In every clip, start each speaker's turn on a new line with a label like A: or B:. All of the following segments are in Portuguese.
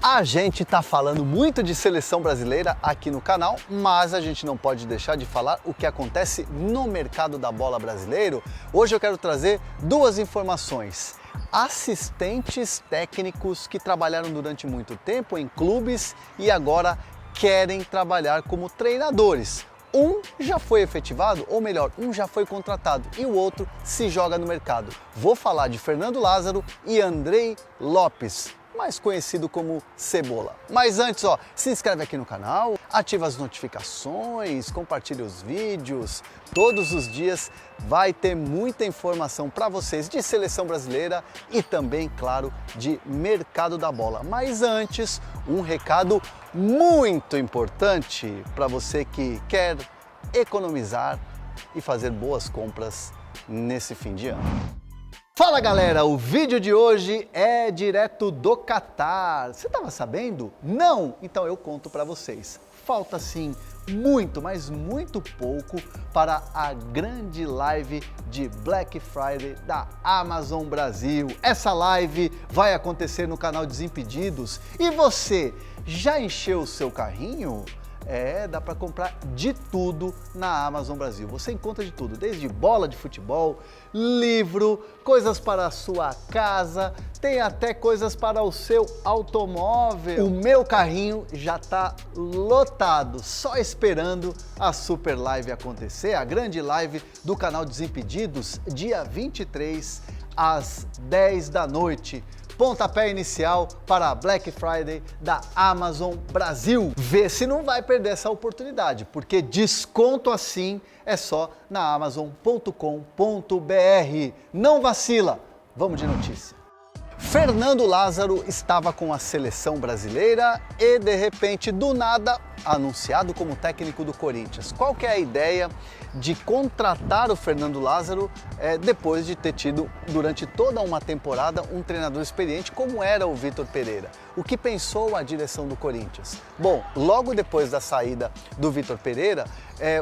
A: A gente está falando muito de seleção brasileira aqui no canal, mas a gente não pode deixar de falar o que acontece no mercado da bola brasileiro. Hoje eu quero trazer duas informações. Assistentes técnicos que trabalharam durante muito tempo em clubes e agora querem trabalhar como treinadores. Um já foi efetivado, ou melhor, um já foi contratado e o outro se joga no mercado. Vou falar de Fernando Lázaro e Andrei Lopes, mais conhecido como Cebola. Mas antes, se inscreve aqui no canal, ativa as notificações, compartilha os vídeos. Todos os dias vai ter muita informação para vocês de seleção brasileira e também, claro, de mercado da bola. Mas antes, um recado muito importante para você que quer economizar e fazer boas compras nesse fim de ano. Fala galera, o vídeo de hoje é direto do Catar. Você estava sabendo? Não? Então eu conto para vocês. Falta sim muito, mas muito pouco para a grande live de Black Friday da Amazon Brasil. Essa live vai acontecer no canal Desimpedidos. E você, já encheu o seu carrinho? Dá para comprar de tudo na Amazon Brasil. Você encontra de tudo, desde bola de futebol, livro, coisas para a sua casa, tem até coisas para o seu automóvel. O meu carrinho já está lotado, só esperando a super live acontecer, a grande live do canal Desimpedidos, dia 23 às 10 da noite. Pontapé inicial para a Black Friday da Amazon Brasil. Vê se não vai perder essa oportunidade, porque desconto assim é só na amazon.com.br. Não vacila! Vamos de notícia. Fernando Lázaro estava com a seleção brasileira e, de repente, do nada, anunciado como técnico do Corinthians. Qual que é a ideia de contratar o Fernando Lázaro depois de ter tido, durante toda uma temporada, um treinador experiente como era o Vitor Pereira? O que pensou a direção do Corinthians? Bom, logo depois da saída do Vitor Pereira,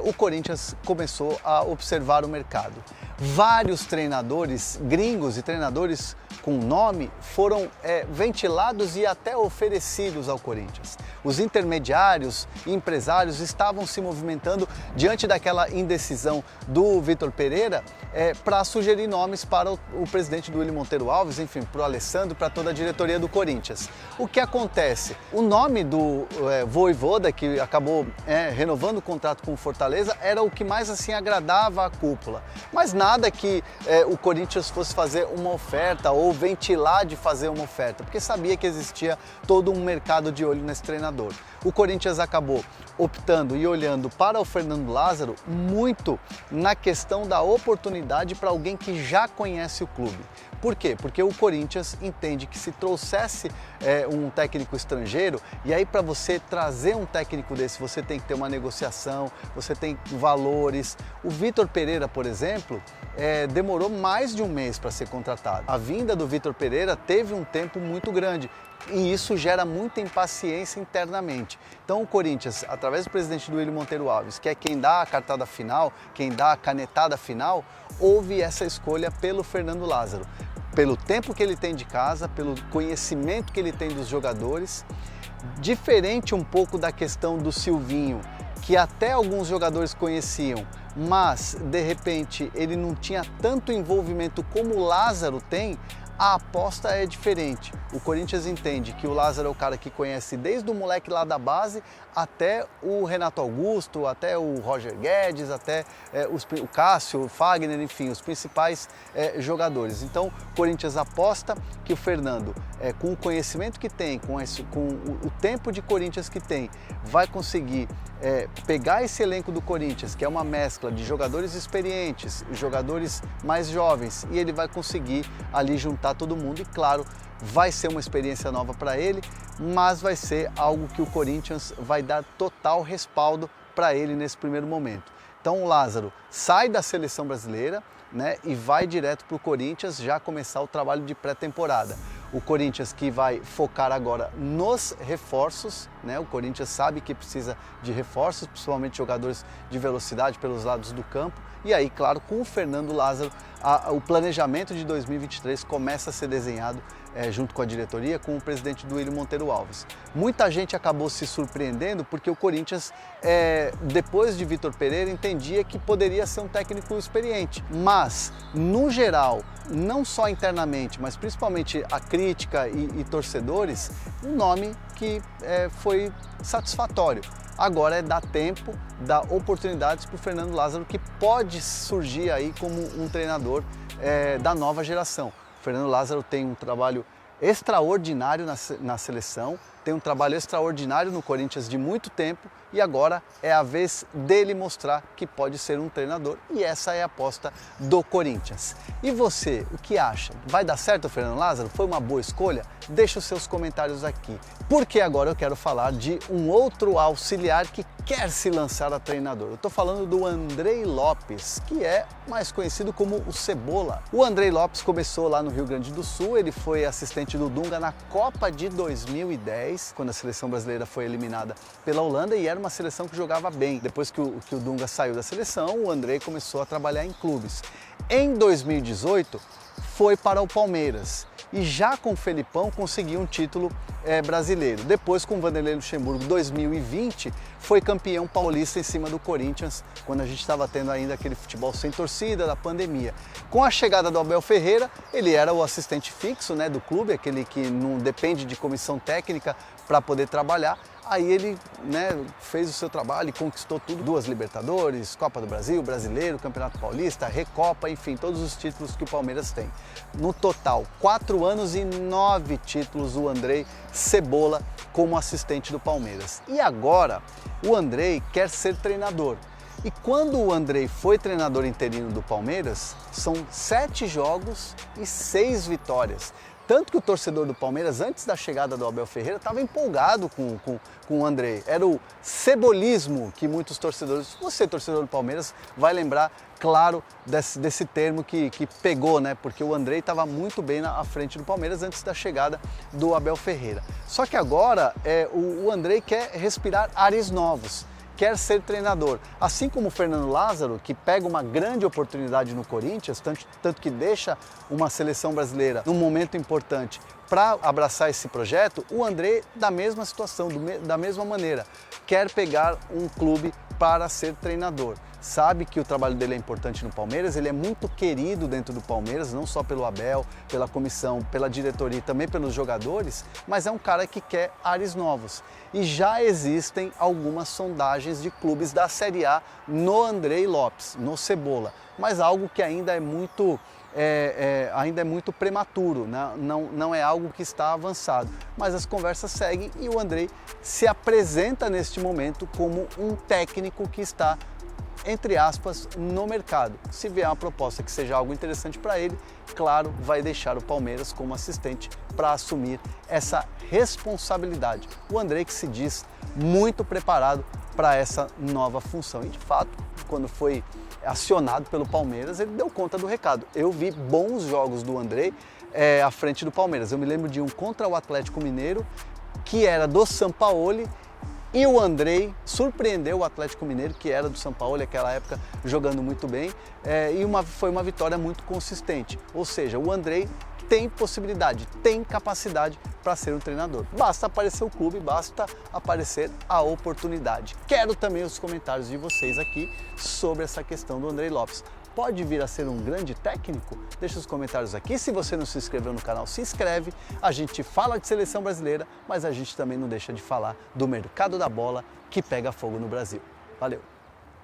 A: o Corinthians começou a observar o mercado. Vários treinadores gringos e treinadores com nome foram ventilados e até oferecidos ao Corinthians. Os intermediários e empresários estavam se movimentando diante daquela indecisão do Vitor Pereira para sugerir nomes para o presidente do Willian Monteiro Alves, enfim, para o Alessandro, para toda a diretoria do Corinthians. O que acontece? O nome do Vojvoda, que acabou renovando o contrato com o Fortaleza, era o que mais assim agradava à cúpula. Mas nada que o Corinthians fosse fazer uma oferta ou ventilar de fazer uma oferta, porque sabia que existia todo um mercado de olho nesse treinador. O Corinthians acabou optando e olhando para o Fernando Lázaro muito na questão da oportunidade para alguém que já conhece o clube. Por quê? Porque o Corinthians entende que se trouxesse um técnico estrangeiro, e aí para você trazer um técnico desse, você tem que ter uma negociação, você tem valores. O Vitor Pereira, por exemplo, demorou mais de um mês para ser contratado. A vinda do Vitor Pereira teve um tempo muito grande. E isso gera muita impaciência internamente. Então o Corinthians, através do presidente do Willian Monteiro Alves, que é quem dá a cartada final, quem dá a canetada final, houve essa escolha pelo Fernando Lázaro. Pelo tempo que ele tem de casa, pelo conhecimento que ele tem dos jogadores, diferente um pouco da questão do Silvinho, que até alguns jogadores conheciam, mas de repente ele não tinha tanto envolvimento como o Lázaro tem. A aposta é diferente. O Corinthians entende que o Lázaro é o cara que conhece desde o moleque lá da base até o Renato Augusto, até o Roger Guedes, até o Cássio, o Fagner, enfim, os principais jogadores. Então, o Corinthians aposta que o Fernando, com o conhecimento que tem, com o tempo de Corinthians que tem, vai conseguir pegar esse elenco do Corinthians, que é uma mescla de jogadores experientes, jogadores mais jovens, e ele vai conseguir ali juntar todo mundo e, claro, vai ser uma experiência nova para ele, mas vai ser algo que o Corinthians vai dar total respaldo para ele nesse primeiro momento. Então o Lázaro sai da seleção brasileira, e vai direto para o Corinthians já começar o trabalho de pré-temporada. O Corinthians que vai focar agora nos reforços, O Corinthians sabe que precisa de reforços, principalmente jogadores de velocidade pelos lados do campo. E aí, claro, com o Fernando Lázaro, o planejamento de 2023 começa a ser desenhado junto com a diretoria, com o presidente Duílio Monteiro Alves. Muita gente acabou se surpreendendo porque o Corinthians, depois de Vitor Pereira, entendia que poderia ser um técnico experiente. Mas, no geral, não só internamente, mas principalmente a crítica e torcedores, um nome que foi satisfatório. Agora é dar tempo, dar oportunidades para o Fernando Lázaro, que pode surgir aí como um treinador da nova geração. O Fernando Lázaro tem um trabalho extraordinário na seleção, tem um trabalho extraordinário no Corinthians de muito tempo e agora é a vez dele mostrar que pode ser um treinador e essa é a aposta do Corinthians. E você, o que acha? Vai dar certo o Fernando Lázaro? Foi uma boa escolha? Deixa os seus comentários aqui, porque agora eu quero falar de um outro auxiliar que quer se lançar a treinador. Eu estou falando do Andrei Lopes, que é mais conhecido como o Cebola. O Andrei Lopes começou lá no Rio Grande do Sul, ele foi assistente do Dunga na Copa de 2010, quando a seleção brasileira foi eliminada pela Holanda e era uma seleção que jogava bem. Depois que o Dunga saiu da seleção, o Andrei começou a trabalhar em clubes. Em 2018, foi para o Palmeiras e já com o Felipão conseguiu um título brasileiro. Depois com o Vanderlei Luxemburgo, 2020, foi campeão paulista em cima do Corinthians, quando a gente estava tendo ainda aquele futebol sem torcida, da pandemia. Com a chegada do Abel Ferreira, ele era o assistente fixo, do clube, aquele que não depende de comissão técnica para poder trabalhar. Aí ele fez o seu trabalho e conquistou tudo, 2 Libertadores, Copa do Brasil, Brasileiro, Campeonato Paulista, Recopa, enfim, todos os títulos que o Palmeiras tem. No total, 4 anos e 9 títulos o Andrei Cebola como assistente do Palmeiras. E agora o Andrei quer ser treinador. E quando o Andrei foi treinador interino do Palmeiras, são 7 jogos e 6 vitórias. Tanto que o torcedor do Palmeiras, antes da chegada do Abel Ferreira, estava empolgado com o Andrei. Era o cebolismo que muitos torcedores, você torcedor do Palmeiras, vai lembrar, claro, desse termo que pegou, porque o Andrei estava muito bem à frente do Palmeiras antes da chegada do Abel Ferreira. Só que agora o Andrei quer respirar ares novos. Quer ser treinador, assim como o Fernando Lázaro, que pega uma grande oportunidade no Corinthians, tanto que deixa uma seleção brasileira num momento importante para abraçar esse projeto, o André, da mesma situação, da mesma maneira, quer pegar um clube para ser treinador. Sabe que o trabalho dele é importante no Palmeiras, ele é muito querido dentro do Palmeiras, não só pelo Abel, pela comissão, pela diretoria e também pelos jogadores, mas é um cara que quer ares novos. E já existem algumas sondagens de clubes da Série A no Andrei Lopes, no Cebola, mas algo que ainda é muito prematuro, né? Não é algo que está avançado, mas as conversas seguem e o Andrei se apresenta neste momento como um técnico que está, entre aspas, no mercado. Se vier uma proposta que seja algo interessante para ele, claro, vai deixar o Palmeiras como assistente para assumir essa responsabilidade. O Andrei que se diz muito preparado para essa nova função e de fato, quando foi acionado pelo Palmeiras, ele deu conta do recado. Eu vi bons jogos do Andrei à frente do Palmeiras. Eu me lembro de um contra o Atlético Mineiro, que era do Sampaoli, e o Andrei surpreendeu o Atlético Mineiro, que era do Sampaoli naquela época, jogando muito bem, e foi uma vitória muito consistente. Ou seja, o Andrei tem possibilidade, tem capacidade para ser um treinador. Basta aparecer o clube, basta aparecer a oportunidade. Quero também os comentários de vocês aqui sobre essa questão do Andrei Lopes. Pode vir a ser um grande técnico? Deixa os comentários aqui. Se você não se inscreveu no canal, se inscreve. A gente fala de seleção brasileira, mas a gente também não deixa de falar do mercado da bola que pega fogo no Brasil. Valeu!